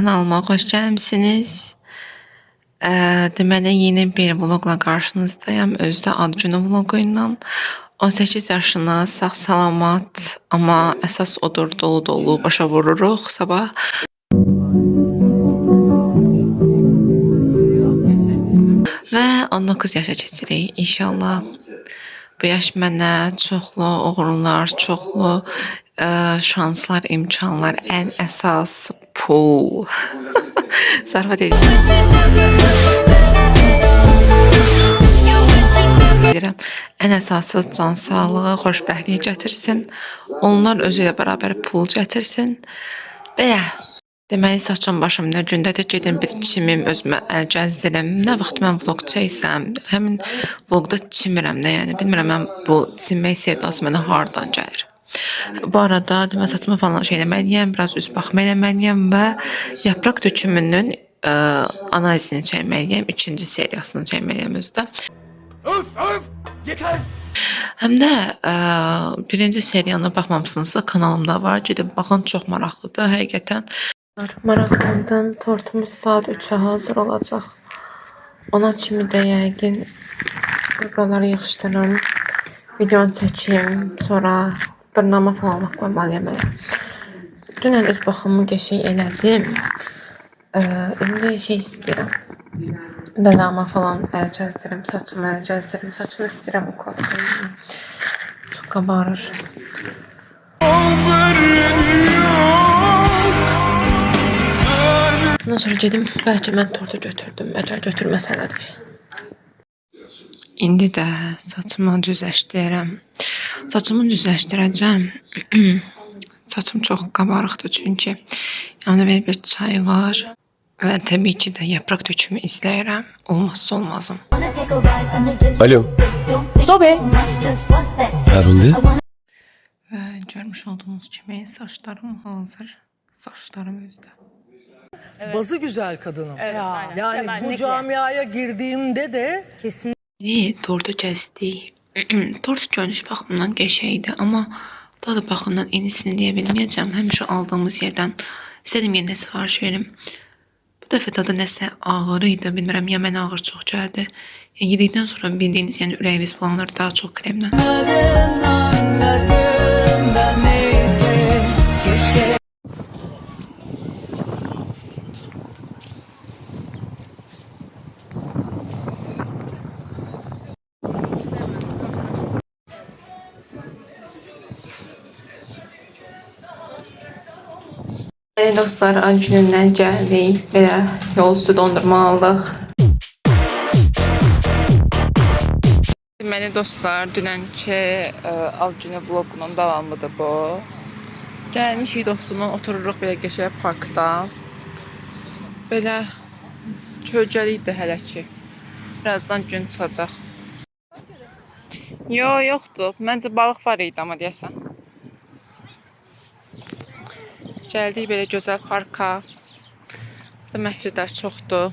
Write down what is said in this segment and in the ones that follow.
Kanalıma hoş gəlmisiniz. Deməli yeni bir vlogla qarşınızdayım. Özü də Adcunu vlogu ilə 18 yaşına sağ salamat, amma əsas odur dolu başa vururuq sabah. Və 19 yaşa keçirik inşallah. Bu yaş mənə çoxlu uğurlar, çoxlu şanslar, imkanlar, ən əsas pul. Zarafat edirəm. Ən əsası can sağlığı, xoşbəxtliyi gətirsin. Onlar özü ilə bərabər pul gətirsin. Belə. Deməli saçım başım nə gündədir, gedim bir çimim, özümə əl gəzdirim. Nə vaxt mən vlog çəksəm, həmin vlogda çimirəm də, yəni bilmirəm mən bu çimmək sevdası mənə hardan gəlir. Bu arada deməli saçımı falan şey eləməliyəm, biraz üz baxma eləməliyəm və yaprak dökümünün analizini çəkməliyəm, ikinci seriyasını çəkməliyəm özdə. Öf, yeter! Həm də birinci seriyanı baxmamısınızsa kanalımda var, gedib baxın, çox maraqlıdır həqiqətən. Maraqlandım, tortumuz saat 3'ə hazır olacaq. Ona kimi də yəqin buraları yığışdırım, videonu çəkeyim, sonra dırnama falan qoymalıyam elə. Dünən öz baxımımı qəşəng elədim. İndi şey istəyirəm. Dırnama falan əl gəzdirim, saçımı əl gəzdirim, saçımı istəyirəm uklatmayım. Çox qabarır. Ondan sonra gedim, bəlkə mən tortu götürdüm, əgər götürməsələr. İndi də saçımı düzləşdirəm. Saçımı düzləşdirəcəm. Saçım çox qabarıqdır çünki. Yanımda belə bir çay var. Və təbii ki də yaprak dökümü izləyirəm. Olmazsa olmazım. Alo. Sobe. Herhalde. Və görmüş olduğunuz kimi saçlarım hazır. Saçlarım özdə. Evet. Bazı güzel kadınım. Evet, Yani bu camiaya girdiğimde de Tortu kəsdik. Tort görünüş baxımından qəşəngdir, amma dadı baxımından enisini deyə bilməyəcəm. Həmişə aldığımız yerdən istədim yenə sifariş verim. Bu dəfə dadı nəsə ağır idi, bilmirəm ya mənə ağır çox gəldi. Yedikdən sonra bildiyiniz, yəni ürəyiniz bulanır daha çox kremlə. Dostlar, Acun'dan gəldik. Belə yol üstü dondurma aldıq. Deməli dostlar, dünənki Acun'un vlogunun davamıdır bu. Gəlmişik dostumla, otururuq belə qəşəng parkda. Belə kölgəlikdir hələ ki. Birazdan gün çıxacaq. Yoxdur. Məncə balıq var idi amma deyəsən. Gəldik belə gözəl parka. Burada məscidlər çoxdur.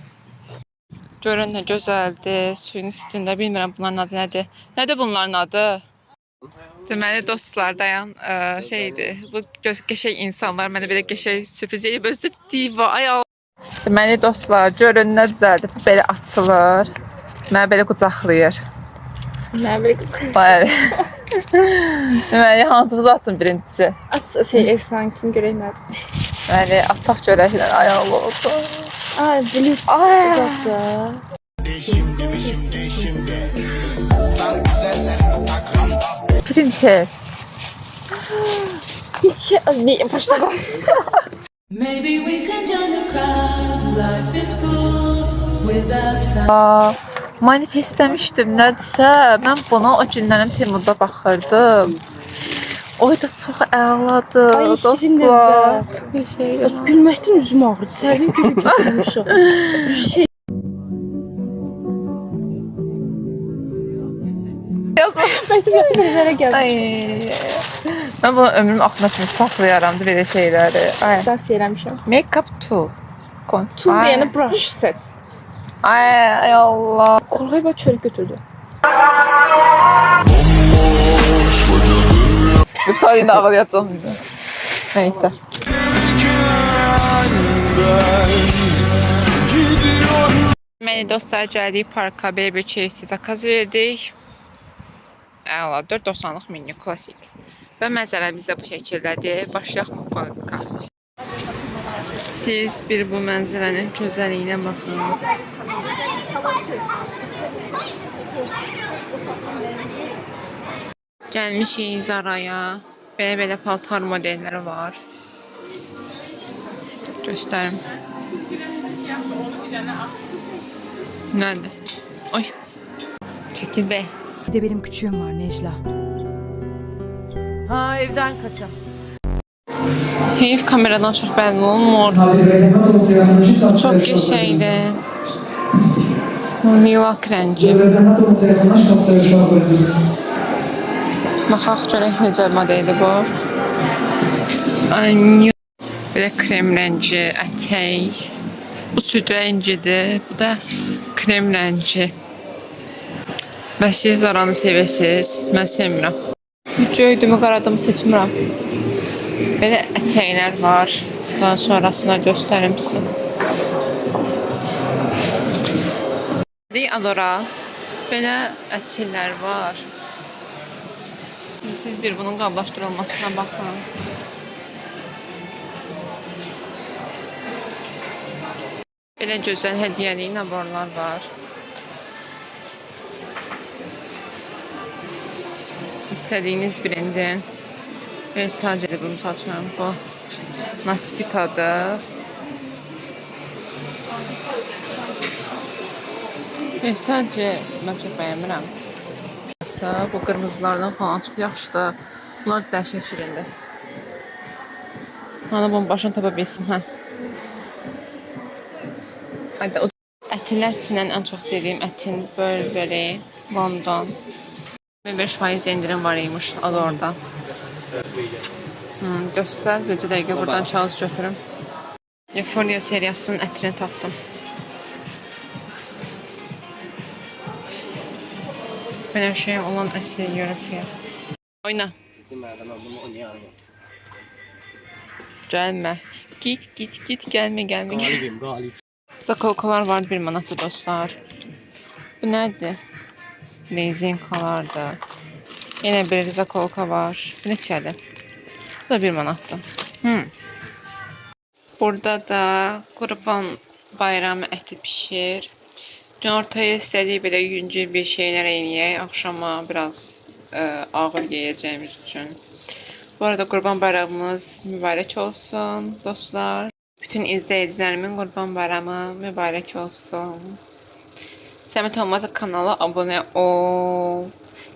Görün nə gözəldir. Suyun üstündə bilmirəm bunların adı nədir. Nədir bunların adı? Deməli dostlar dayan şeydir. Bu qəşəng insanlar mənə belə qəşəng sürpriz edib özü diva. Ay Allah. Deməli dostlar görün nə düzəldir. Bu belə açılır. Mənə belə qucaqlayır. Nə belə qıcıq. Deməli hansımızı atın birincisi? At şey efsan kim görək nədir? Deməli ataq görəklər. Ay Allah olsun. Ay blitz uzatdı. Prinses. Hiç şey ne başladım. Maybe we can join the crowd. Life is cool without sound. Manifestləmişdim nədirsə, mən buna o günlərim Temuda baxırdım. O da çox əladır, Ay, şirin dostlar. ləzzət. Çok şey. Gülməkdən üzüm ağrıdı. Sərdən gülüb götürmüşəm. Şey məktub yaptı belə gəldi. Ay. Mən bunu ömrüm axırına kimi saxlayaram da belə şeyləri. Ay. Dans eləmişəm. Make-up tool. Tool deyəni brush set. Ay Allah. Qorxuya bax çörək götürdü. Bu sayında hava yatacağım. Neyse. Məni dostlar gəldik parka, belə bir keyifsiz zakaz verdik. Əla, 4.90-lıq menyu, klasik. Və mənzərəmiz də bu şəkildədir. Başlayaq mutfaqa. Siz bir bu mənzərənin gözəlliyinə baxın. Gəlmişik Zaraya. Belə paltar modelləri var. Göstərim. Nədir? Oy. Çəkil be. Bir de benim küçüğüm var Necla. Ha evden kaçan. Heyif kameradan çox bəlli olmur. Çox qəşəngdir. Lilak rəngi. Baxaq görək necə modeldir bu. Belə krem rəngi, ətək. Bu süd rəngidir. Bu da krem rəngi. Və siz Zaranı sevirsiniz. Mən sevmirəm. Göydümü, qaradımı seçmirəm. Belə ətəklər var. Daha sonrasına göstərim sizə. Adora. Belə ətəklər var. Siz bir bunun qablaşdırılmasına baxın. Belə gözəl hədiyyəli naborlar var. İstədiyiniz birindən sadəcə bu misal üçün bu Naskitadır. Sadəcə mən çox bəyənmirəm. Bu qırmızılardan falan çox yaxşıdır. Bunlar dəhşət şirindir. Hani bunun başını tapa bilsin, hə. Ətilər içindən ən çox sevdiyim ətin Burberry, London. 5% indirim var imiş, adı orada. Göstər, bircə dəqiqə buradan kağız götürüm. Euphoria seriyasının ətini tapdım. Belə şey olan əsli Europeya. Oyna. Gəlmə. Git, gəlmə. Galibim. Zakolkalar var 1 manatda dostlar. Bu nədir? Lezinkalardır. Yenə bir zakolka var. Bu neçədir? Bu da 1 manatdır. Burada da Qurban bayramı əti pişir. Günortaya istədik belə yüngül bir şeylər eləyək. Axşama biraz ağır yeyəcəyimiz üçün. Bu arada Qurban bayramımız mübarək olsun dostlar. Bütün izləyicilərimin Qurban bayramı mübarək olsun. Səmət Olmaz'a kanala abunə ol.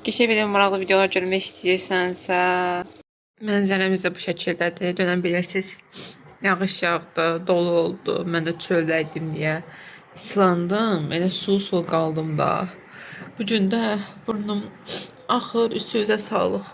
Geçə belə maraqlı videolar görmək istəyirsənsə. Mənzərəmiz də bu şəkildədir. Dönən bilirsiniz, yağış yağdı, dolu oldu. Mən də çöldəydim deyə islandım. Elə sul qaldım da. Bugün də burnum axır, üstünüzə sağlıq.